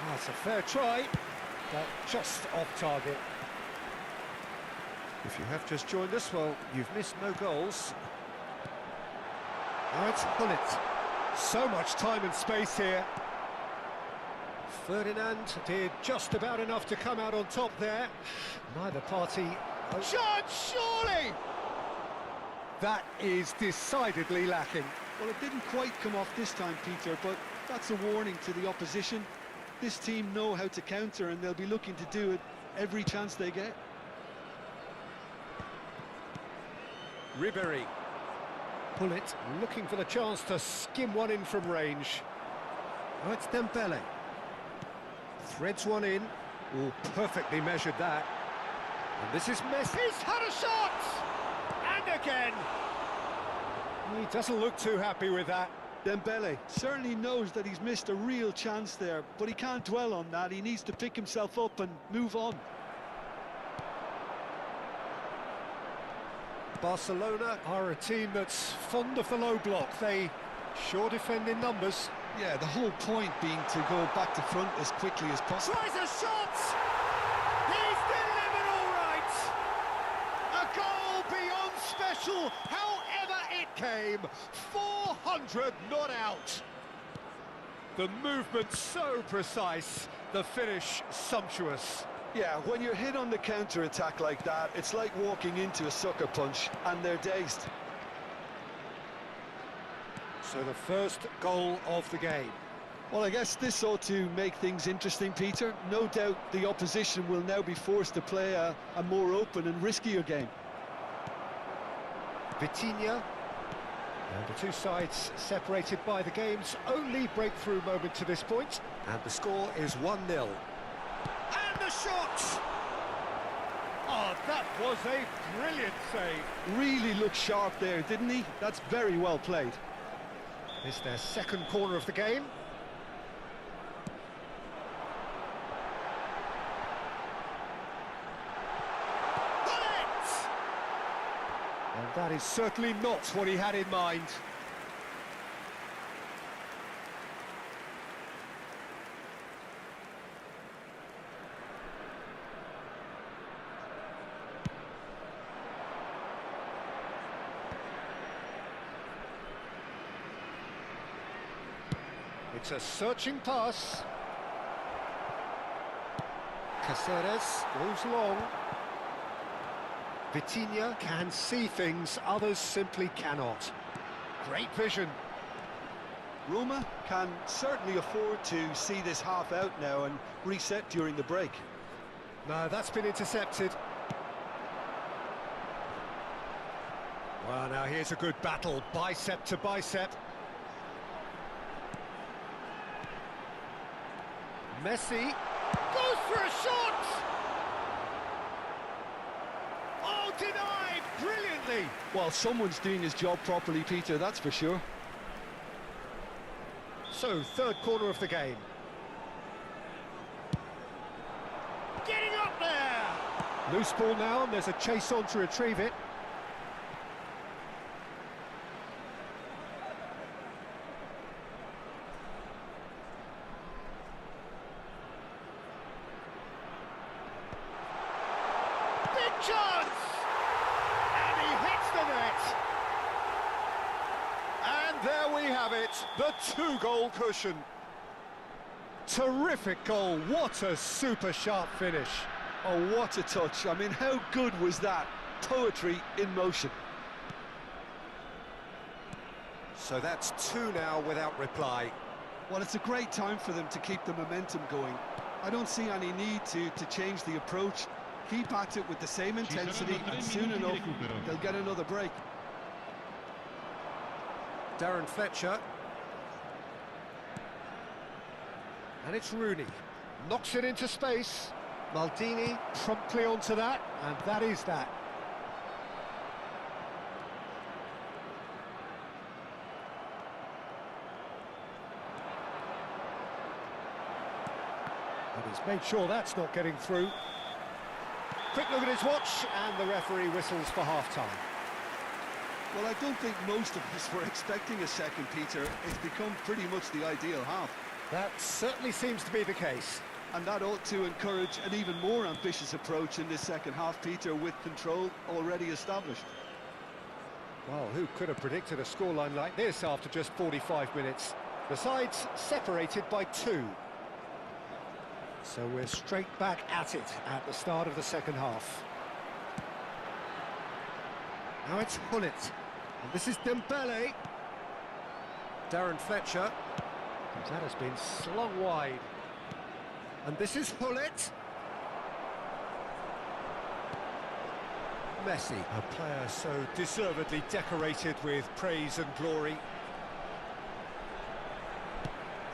That's a fair try, but just off target. If you have just joined us, well, you've missed no goals. Now it's Hullet. So much time and space here. Ferdinand did just about enough to come out on top there. Neither party... Shot, surely! That is decidedly lacking. Well, it didn't quite come off this time, Peter, but that's a warning to the opposition. This team know how to counter, and they'll be looking to do it every chance they get. Ribéry. Pullet looking for the chance to skim one in from range. Oh, it's Dembele. Threads one in. Oh, perfectly measured that. And this is Messi. He's had a shot! And again! He doesn't look too happy with that. Dembele certainly knows that he's missed a real chance there, but he can't dwell on that. He needs to pick himself up and move on. Barcelona are a team that's fond of the low block. They sure defend in numbers. Yeah, the whole point being to go back to front as quickly as possible. Tries a shot! He's delivered all right! A goal beyond special, however it came. 400 not out. The movement so precise, the finish sumptuous. Yeah, when you're hit on the counter-attack like that, it's like walking into a sucker punch, and they're dazed. So the first goal of the game. Well, I guess this ought to make things interesting, Peter. No doubt the opposition will now be forced to play a more open and riskier game. Vitinha. And the two sides separated by the game's only breakthrough moment to this point. And the score is 1-0. And the shot! Oh, that was a brilliant save. Really looked sharp there, didn't he? That's very well played. It's their second corner of the game. Got it! And that is certainly not what he had in mind. It's a searching pass. Caceres goes long. Vitinha can see things others simply cannot. Great vision. Roma can certainly afford to see this half out now and reset during the break. No, that's been intercepted. Well, now here's a good battle, bicep to bicep. Messi goes for a shot! Oh, denied brilliantly! Well, someone's doing his job properly, Peter, that's for sure. So, third corner of the game. Getting up there! Loose ball now, and there's a chase on to retrieve it. Chance! And he hits the net! And there we have it, the two-goal cushion. Terrific goal, what a super sharp finish. Oh, what a touch. I mean, how good was that? Poetry in motion. So that's two now without reply. Well, it's a great time for them to keep the momentum going. I don't see any need to change the approach. Keep at it with the same intensity, and soon enough, they'll get another break. Darren Fletcher. And it's Rooney. Knocks it into space. Maldini promptly onto that, and that is that. And he's made sure that's not getting through. Quick look at his watch, and the referee whistles for half-time. Well, I don't think most of us were expecting a second, Peter. It's become pretty much the ideal half. That certainly seems to be the case. And that ought to encourage an even more ambitious approach in this second half, Peter, with control already established. Well, who could have predicted a scoreline like this after just 45 minutes? The sides separated by 2. So we're straight back at it at the start of the second half. Now it's Hullet. And this is Dembele. Darren Fletcher. And that has been slung wide. And this is Hullet. Messi, a player so deservedly decorated with praise and glory.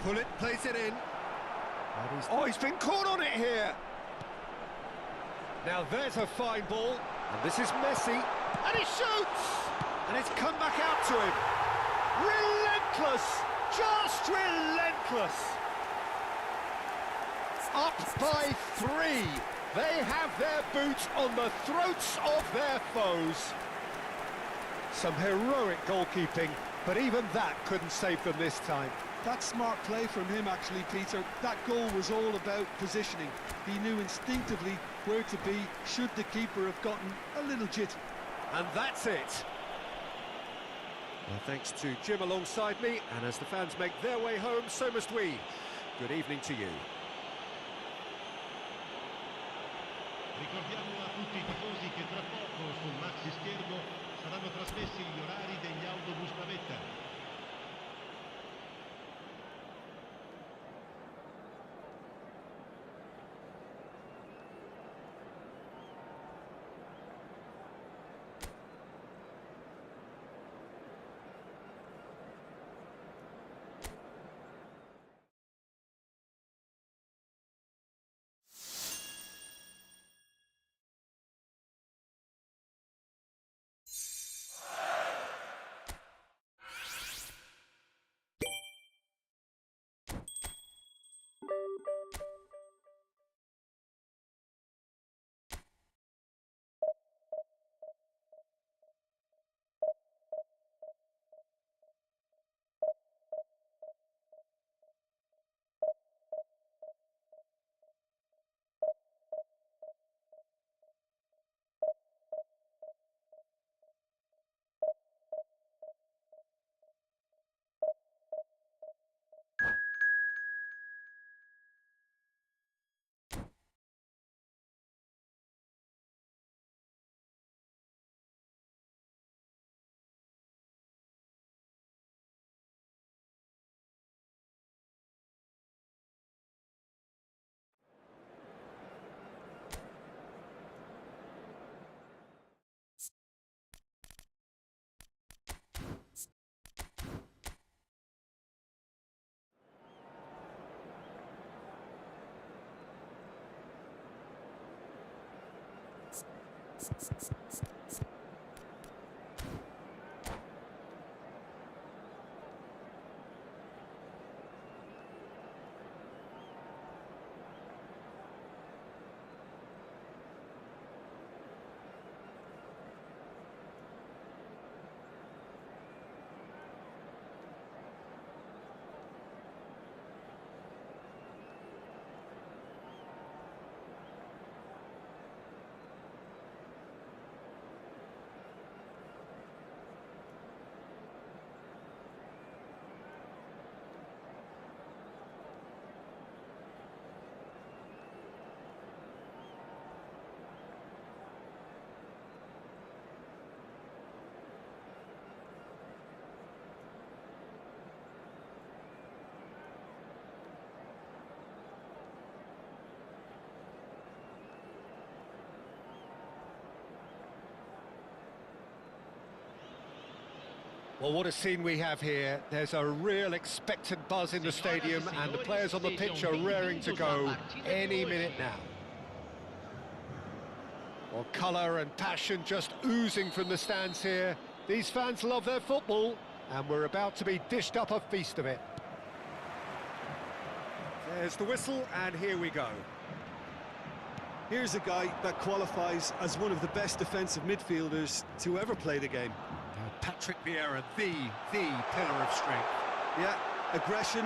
Pullet plays it in. Oh, he's been caught on it here. Now there's a fine ball, and this is Messi, and he shoots! And it's come back out to him. Relentless! Just relentless! Up by 3. They have their boots on the throats of their foes. Some heroic goalkeeping, but even that couldn't save them this time. That's smart play from him, actually, Peter. That goal was all about positioning. He knew instinctively where to be should the keeper have gotten a little jittery. And that's it. Well, thanks to Jim alongside me, and as the fans make their way home, so must we. Good evening to you. Ricordiamo a tutti i tifosi che tra poco sul maxi schermo saranno trasmessi gli orari degli autobus navetta. Well, what a scene we have here. There's a real expectant buzz in the stadium, and the players on the pitch are raring to go any minute now. Well, colour and passion just oozing from the stands here. These fans love their football, and we're about to be dished up a feast of it. There's the whistle, and here we go. Here's a guy that qualifies as one of the best defensive midfielders to ever play the game. Patrick Vieira, the pillar of strength. Yeah, aggression,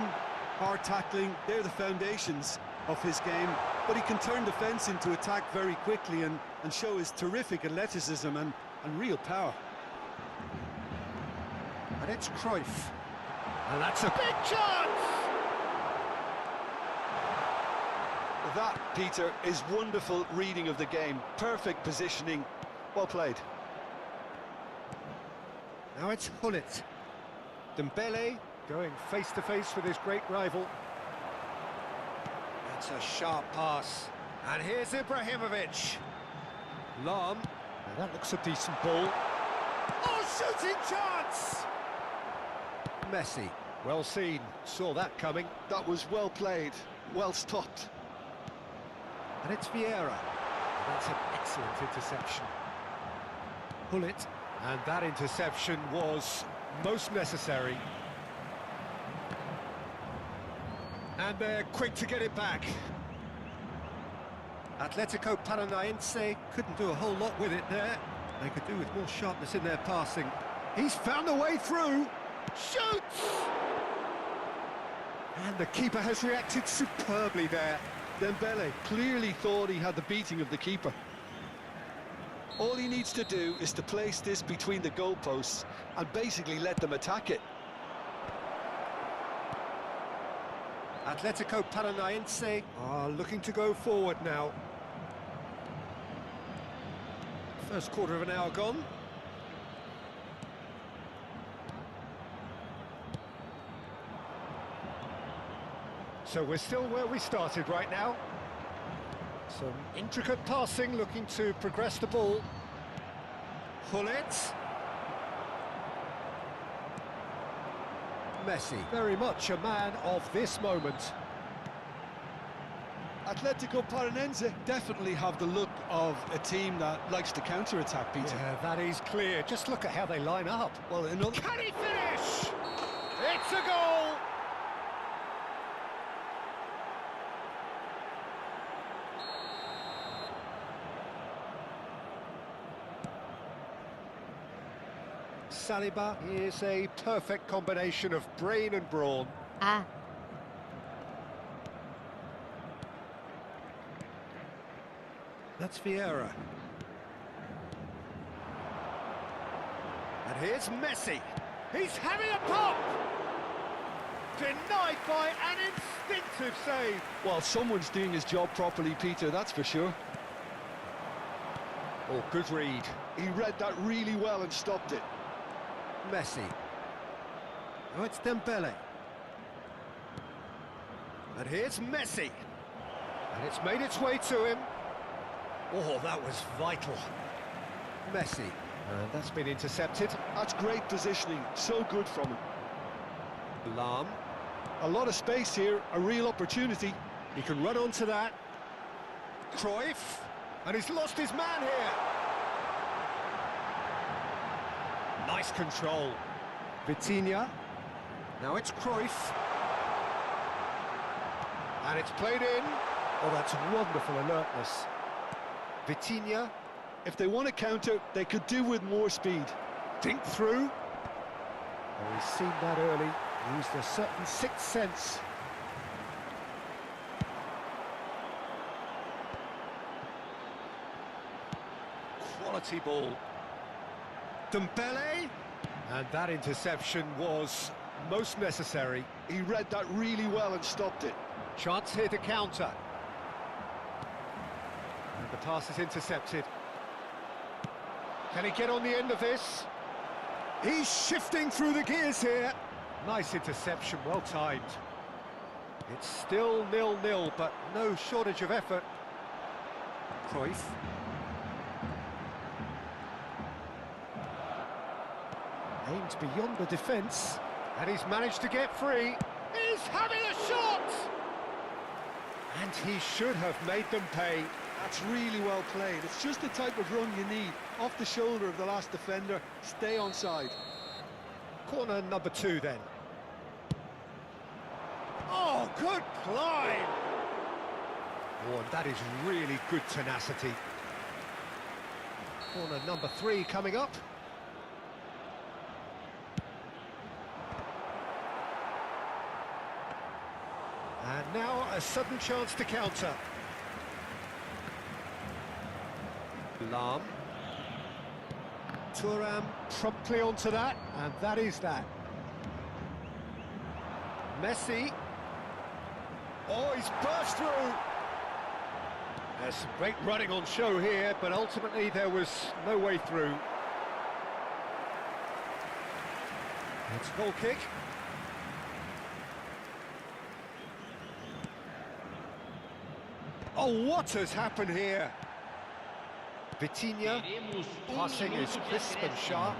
hard tackling, they're the foundations of his game. But he can turn defence into attack very quickly and show his terrific athleticism and real power. And it's Cruyff. And that's a big chance! That, Peter, is wonderful reading of the game. Perfect positioning. Well played. Now it's Gullit. Dembele going face-to-face with his great rival. That's a sharp pass. And here's Ibrahimovic. Lam, Now that looks a decent ball. Oh, shooting chance! Messi, well seen, saw that coming. That was well played, well stopped. And it's Vieira. That's an excellent interception. Pull it. And that interception was most necessary. And they're quick to get it back. Atletico Paranaense couldn't do a whole lot with it there. They could do with more sharpness in their passing. He's found a way through. Shoots! And the keeper has reacted superbly there. Dembele clearly thought he had the beating of the keeper. All he needs to do is to place this between the goalposts and basically let them attack it. Atletico Paranaense are looking to go forward now. First quarter of an hour gone. So we're still where we started right now. Some intricate passing, looking to progress the ball. Pull it. Messi, very much a man of this moment. Atletico Paranaense definitely have the look of a team that likes to counter-attack, Peter. Yeah, that is clear. Just look at how they line up. Well, another... Can he finish? It's a goal! Saliba is a perfect combination of brain and brawn. Ah. That's Vieira. And here's Messi. He's having a pop! Denied by an instinctive save. Well, someone's doing his job properly, Peter, that's for sure. Oh, good read. He read that really well and stopped it. Messi. Oh, it's Dembele. And here's Messi. And it's made its way to him. Oh, that was vital. Messi. And that's been intercepted. That's great positioning, so good from him. Lahm. A lot of space here, a real opportunity. He can run onto that. Cruyff. And he's lost his man here. Nice control. Vitinha. Now it's Cruyff. And it's played in. Oh, that's wonderful alertness. Vitinha. If they want to counter, they could do with more speed. Dink through. Oh, he's seen that early. Used a certain sixth sense. Quality ball. Dembele. And that interception was most necessary. He read that really well and stopped it. Chance here to counter. And the pass is intercepted. Can he get on the end of this? He's shifting through the gears here. Nice interception, well timed. It's still 0-0, but no shortage of effort. Cruyff. Aimed beyond the defence, and he's managed to get free. He's having a shot! And he should have made them pay. That's really well played. It's just the type of run you need. Off the shoulder of the last defender, stay onside. Corner number 2 then. Oh, good climb! Oh, and that is really good tenacity. Corner number 3 coming up. And now a sudden chance to counter. Lahm. Thuram promptly onto that, and that is that. Messi. Oh, he's burst through. There's some great running on show here, but ultimately there was no way through. It's a goal kick. Oh, what has happened here? Vitinha, passing is crisp and sharp.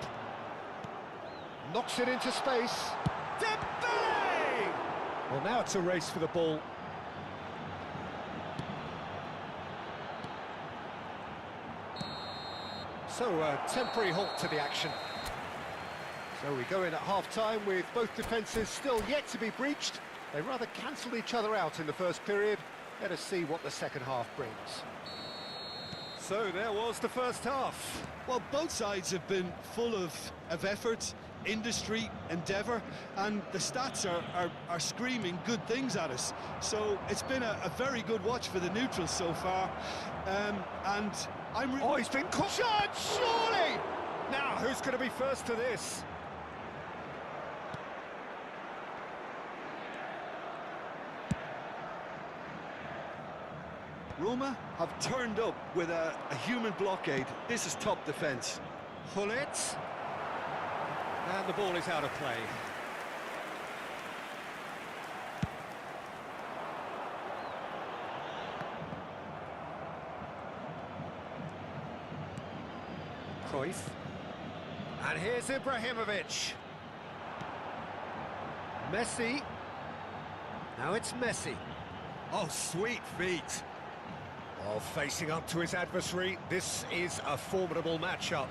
Knocks it into space. Dembele! Well, now it's a race for the ball. So, a temporary halt to the action. So we go in at half-time with both defences still yet to be breached. They rather cancelled each other out in the first period. Let us see what the second half brings. So there was the first half. Well, both sides have been full of effort, industry, endeavour, and the stats are screaming good things at us. So it's been a very good watch for the neutrals so far. And I'm... Oh, he's been caught! Shot, surely! Now, who's going to be first to this? Roma have turned up with a human blockade. This is top defence. Hullet. And the ball is out of play. Cruyff. And here's Ibrahimovic. Messi. Now it's Messi. Oh, sweet feet. Oh, facing up to his adversary, this is a formidable matchup.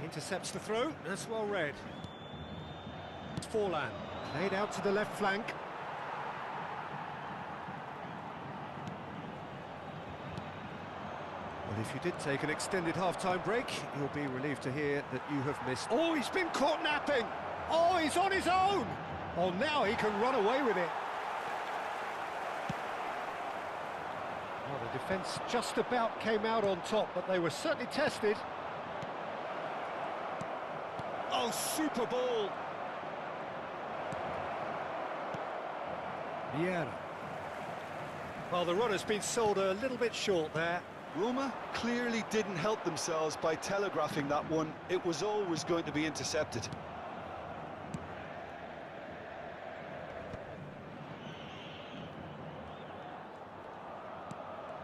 Intercepts the throw, that's well read. Forlan, laid out to the left flank. Well, if you did take an extended half-time break, you'll be relieved to hear that you have missed... Oh, he's been caught napping! Oh, he's on his own! Oh, now he can run away with it. Well, the defence just about came out on top, but they were certainly tested. Oh, super ball! Vieira. Well, the run has been sold a little bit short there. Roma clearly didn't help themselves by telegraphing that one. It was always going to be intercepted.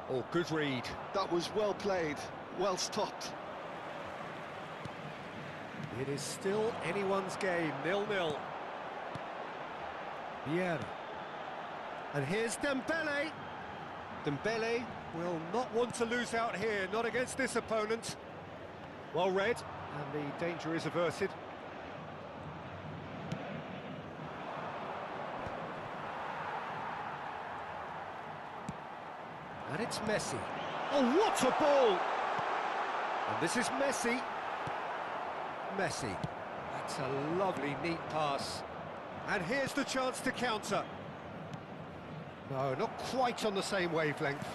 Oh, good read. That was well played, well stopped. It is still anyone's game, 0-0. Vieira. And here's Dembele. Dembele will not want to lose out here, not against this opponent. Well read, and the danger is averted. And it's Messi. Oh, what a ball! And this is Messi. Messi. That's a lovely, neat pass. And here's the chance to counter. No, not quite on the same wavelength.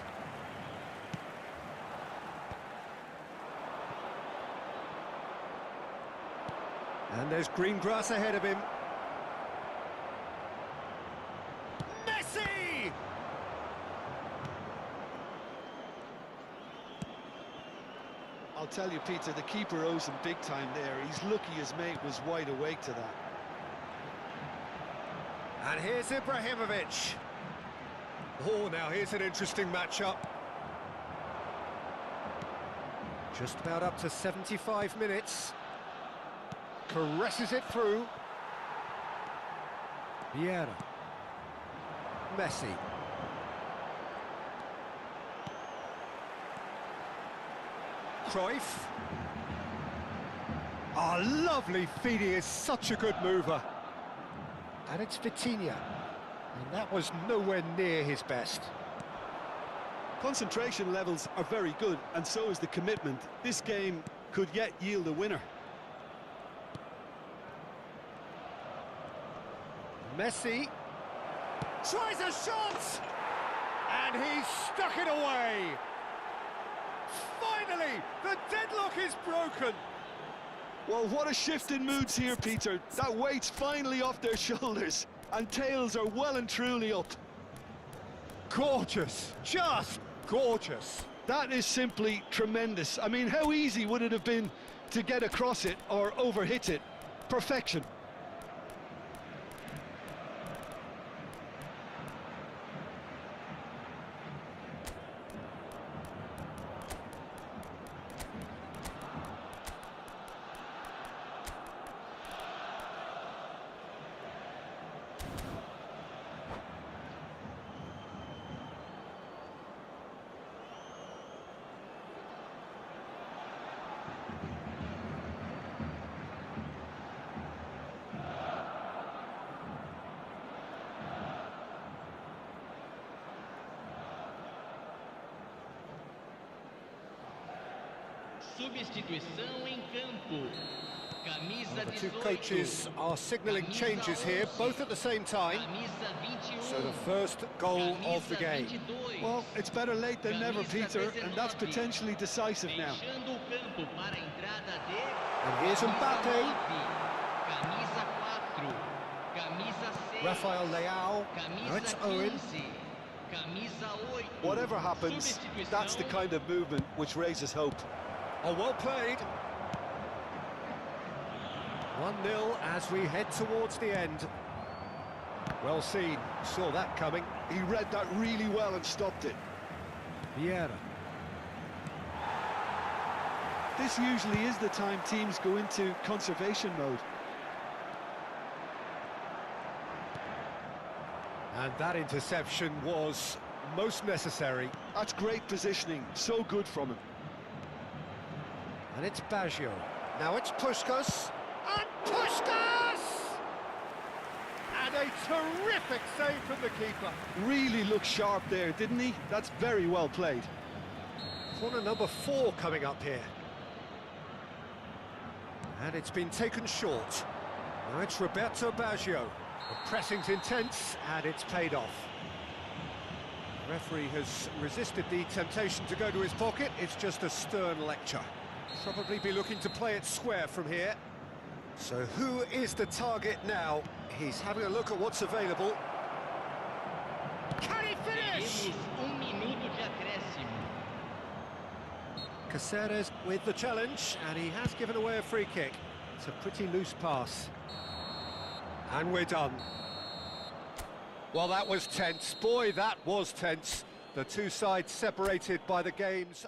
And there's green grass ahead of him. Messi! I'll tell you, Peter, the keeper owes him big time there. He's lucky his mate was wide awake to that. And here's Ibrahimovic. Oh, now here's an interesting matchup. Just about up to 75 minutes. Caresses it through. Vieira. Messi. Cruyff. Oh, lovely feed. He is such a good mover. And it's Vitinha. And that was nowhere near his best. Concentration levels are very good, and so is the commitment. This game could yet yield a winner. Messi tries a shot, and he's stuck it away. Finally, the deadlock is broken. Well, what a shift in moods here, Peter. That weight's finally off their shoulders, and tails are well and truly up. Gorgeous, just gorgeous. That is simply tremendous. I mean, how easy would it have been to get across it or overhit it? Perfection. Substituição em campo. Camisa Well, the two 18. coaches are signalling changes here, both at the same time. Camisa 21. So the first goal of the Camisa game. 22. Well, it's better late than never, Camisa Peter, and that's 19. potentially decisive now. Fechando o campo para a entrada de And here's camisa Mbappe. 9, camisa 4, camisa 6, Rafael Leao. Now it's camisa Owen. 15, camisa 8. Whatever happens, that's the kind of movement which raises hope. Oh, well played. 1-0 as we head towards the end. Well seen, saw that coming. He read that really well and stopped it. Vieira. This usually is the time teams go into conservation mode. And that interception was most necessary. That's great positioning, so good from him. And it's Baggio. Now it's Puskás. And Puskás! And a terrific save from the keeper. Really looked sharp there, didn't he? That's very well played. Corner number 4 coming up here. And it's been taken short. Now it's Roberto Baggio. The pressing's intense, and it's paid off. The referee has resisted the temptation to go to his pocket. It's just a stern lecture. Probably be looking to play it square from here. So who is the target now? He's having a look at what's available. Can he finish? Temos minuto de acréscimo. Caceres with the challenge, and he has given away a free kick. It's a pretty loose pass. And we're done. Well, that was tense. Boy, that was tense. The two sides separated by the game's...